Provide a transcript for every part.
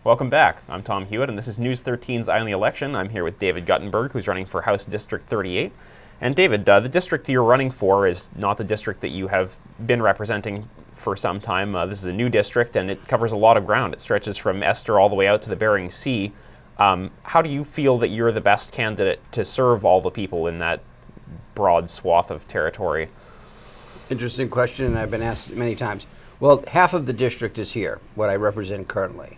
Welcome back. I'm Tom Hewitt, and this is News 13's Eye on the Election. I'm here with David Guttenberg, who's running for House District 38. And David, the district you're running for is not the district that you have been representing for some time. This is a new district, and it covers a lot of ground. It stretches from Esther all the way out to the Bering Sea. How do you feel that you're the best candidate to serve all the people in that broad swath of territory? Interesting question, and I've been asked many times. Well, half of the district is here, what I represent currently.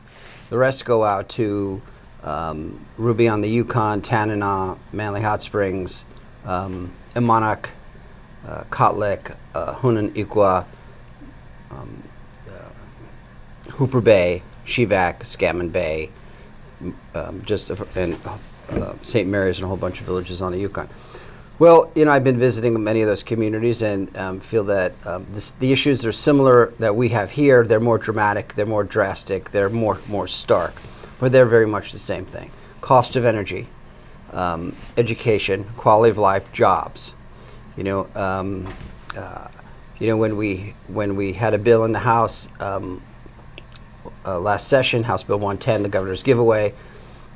The rest go out to Ruby on the Yukon, Tanana, Manly Hot Springs, Imanak, Kotlik, Hunan Ikwa, Hooper Bay, Shivak, Scammon Bay, and St. Mary's and a whole bunch of villages on the Yukon. Well, I've been visiting many of those communities and feel that the issues are similar that we have here. They're more dramatic, they're more drastic, they're more stark, but they're very much the same thing. Cost of energy, education, quality of life, jobs. When we had a bill in the House last session, House Bill 110, the governor's giveaway,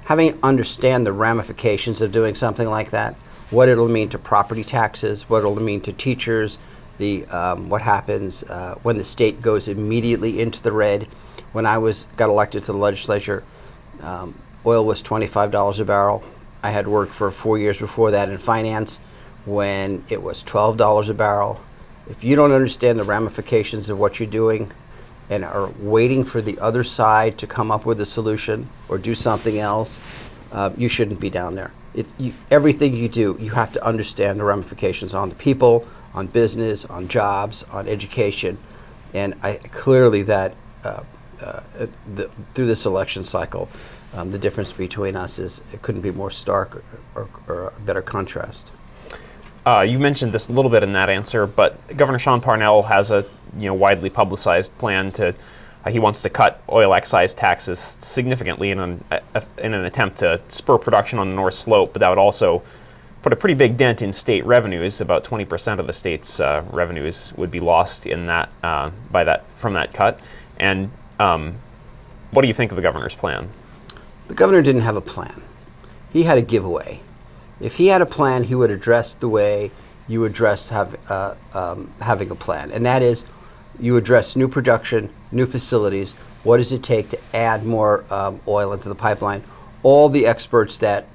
having understand the ramifications of doing something like that. What it'll mean to property taxes, what it'll mean to teachers, what happens when the state goes immediately into the red. When I got elected to the legislature, oil was $25 a barrel. I had worked for 4 years before that in finance when it was $12 a barrel. If you don't understand the ramifications of what you're doing and are waiting for the other side to come up with a solution or do something else, you shouldn't be down there. Everything you do, you have to understand the ramifications on the people, on business, on jobs, on education. And clearly that through this election cycle, the difference between us is it couldn't be more stark or a better contrast. You mentioned this a little bit in that answer, but Governor Sean Parnell has a widely publicized plan to. He wants to cut oil excise taxes significantly in an attempt to spur production on the North Slope, but that would also put a pretty big dent in state revenues. About 20% of the state's revenues would be lost in that from that cut. And what do you think of the governor's plan? The governor didn't have a plan. He had a giveaway. If he had a plan, he would address the way you address having a plan, and that is you address new production, new facilities. What does it take to add more oil into the pipeline? All the experts that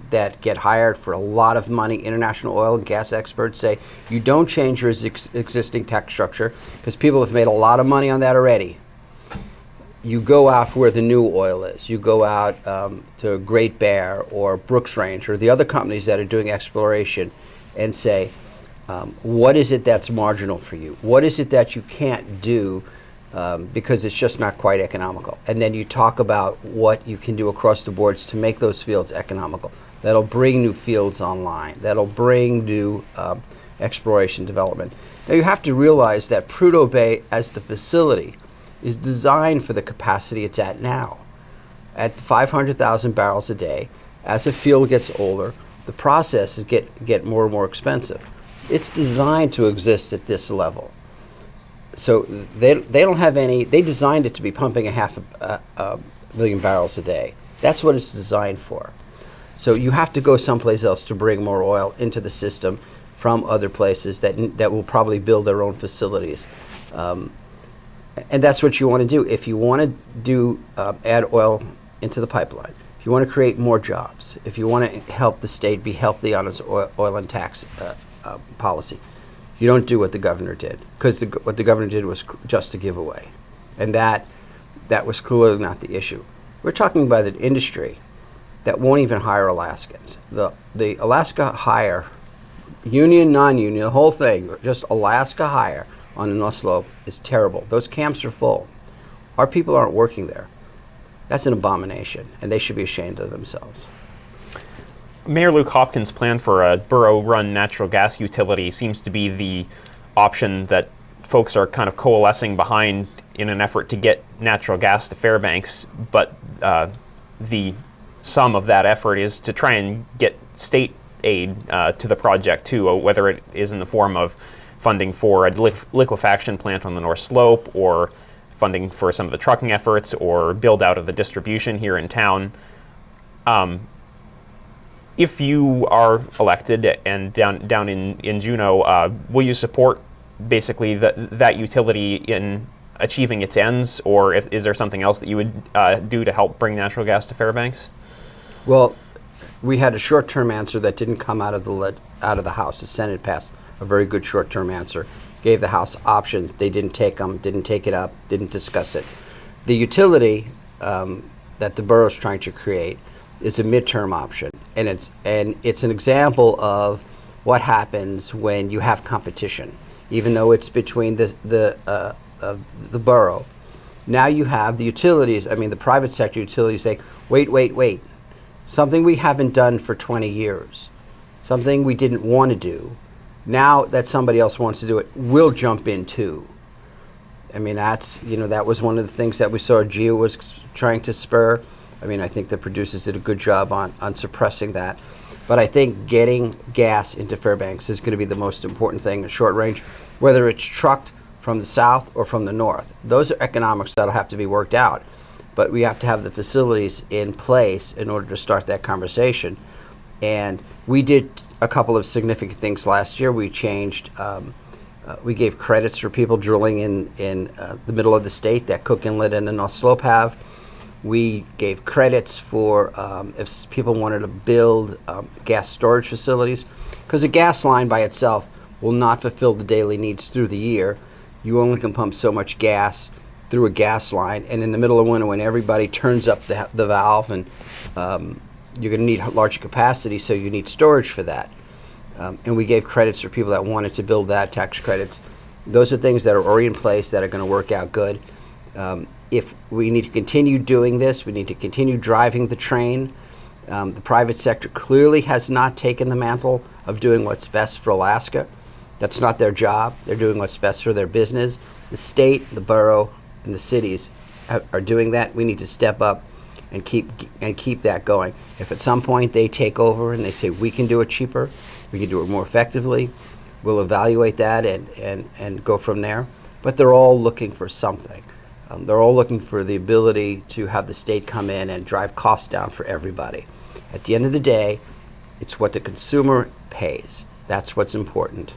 get hired for a lot of money, international oil and gas experts, say you don't change your existing tax structure because people have made a lot of money on that already. You go out where the new oil is. You go out to Great Bear or Brooks Range or the other companies that are doing exploration and say, what is it that's marginal for you? What is it that you can't do because it's just not quite economical? And then you talk about what you can do across the boards to make those fields economical. That'll bring new fields online. That'll bring new exploration development. Now you have to realize that Prudhoe Bay as the facility is designed for the capacity it's at now. At 500,000 barrels a day, as the field gets older, the processes get more and more expensive. It's designed to exist at this level. So they don't have any, they designed it to be pumping a million barrels a day. That's what it's designed for. So you have to go someplace else to bring more oil into the system from other places that will probably build their own facilities. And that's what you want to do. If you want to add oil into the pipeline, if you want to create more jobs, if you want to help the state be healthy on its oil and tax policy, you don't do what the governor did, because what the governor did was just a giveaway, and that was clearly not the issue. We're talking about an industry that won't even hire Alaskans. The Alaska hire, union, non-union, the whole thing, just Alaska hire on the North Slope is terrible. Those camps are full. Our people aren't working there. That's an abomination, and they should be ashamed of themselves. Mayor Luke Hopkins' plan for a borough-run natural gas utility seems to be the option that folks are kind of coalescing behind in an effort to get natural gas to Fairbanks, but the sum of that effort is to try and get state aid to the project too, whether it is in the form of funding for a liquefaction plant on the North Slope or funding for some of the trucking efforts or build out of the distribution here in town. If you are elected and down in Juneau, will you support basically that utility in achieving its ends, or is there something else that you would do to help bring natural gas to Fairbanks? Well, we had a short-term answer that didn't come out of the House. The Senate passed a very good short-term answer, gave the House options. They didn't take them, didn't take it up, didn't discuss it. The utility that the borough's trying to create is a midterm option, and it's an example of what happens when you have competition, even though it's between the borough. Now you have the utilities, the private sector utilities say, wait. Something we haven't done for 20 years, something we didn't want to do. Now that somebody else wants to do it, we'll jump in too. That was one of the things that we saw GEO was trying to spur. I think the producers did a good job on suppressing that. But I think getting gas into Fairbanks is going to be the most important thing in short range, whether it's trucked from the south or from the north. Those are economics that'll have to be worked out. But we have to have the facilities in place in order to start that conversation. And we did a couple of significant things last year. We changed, we gave credits for people drilling in the middle of the state that Cook Inlet and the North Slope have. We gave credits for if people wanted to build gas storage facilities, because a gas line by itself will not fulfill the daily needs through the year. You only can pump so much gas through a gas line, and in the middle of winter when everybody turns up the valve, and you're going to need larger capacity, so you need storage for that. And we gave credits for people that wanted to build that, tax credits. Those are things that are already in place that are going to work out good. If we need to continue doing this, we need to continue driving the train. The private sector clearly has not taken the mantle of doing what's best for Alaska. That's not their job. They're doing what's best for their business. The state, the borough, and the cities are doing that. We need to step up and keep that going. If at some point they take over and they say we can do it cheaper, we can do it more effectively, we'll evaluate that and go from there. But they're all looking for something. They're all looking for the ability to have the state come in and drive costs down for everybody. At the end of the day, it's what the consumer pays. That's what's important.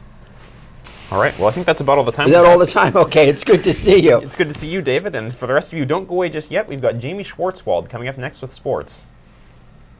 All right. Well, I think that's about all the time. Is that all the time? Okay, it's good to see you. It's good to see you, David. And for the rest of you, don't go away just yet. We've got Jamie Schwartzwald coming up next with sports.